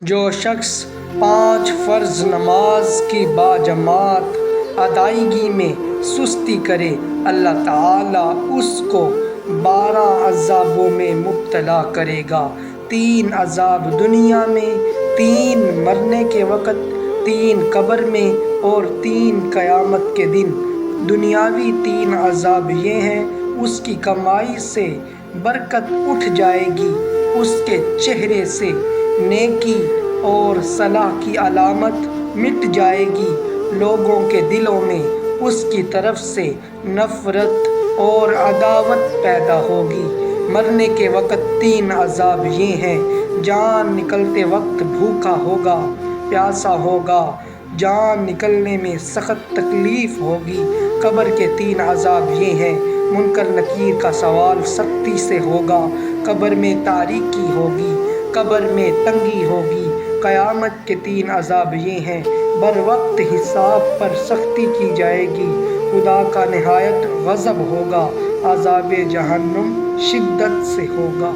جو شخص 5 فرض نماز کی باجماعت ادائیگی میں سستی کرے، اللہ تعالیٰ اس کو 12 عذابوں میں مبتلا کرے گا۔ 3 عذاب دنیا میں، 3 مرنے کے وقت، 3 قبر میں اور 3 قیامت کے دن۔ دنیاوی 3 عذاب یہ ہیں: اس کی کمائی سے برکت اٹھ جائے گی، اس کے چہرے سے نیکی اور صلاح کی علامت مٹ جائے گی، لوگوں کے دلوں میں اس کی طرف سے نفرت اور عداوت پیدا ہوگی۔ مرنے کے وقت 3 عذاب یہ ہیں: جان نکلتے وقت بھوکا ہوگا، پیاسا ہوگا، جان نکلنے میں سخت تکلیف ہوگی۔ قبر کے 3 عذاب یہ ہیں: منکر نکیر کا سوال سختی سے ہوگا، قبر میں تاریکی ہوگی، قبر میں تنگی ہوگی۔ قیامت کے 3 عذاب یہ ہیں: بروقت حساب پر سختی کی جائے گی، خدا کا نہایت غضب ہوگا، عذاب جہنم شدت سے ہوگا۔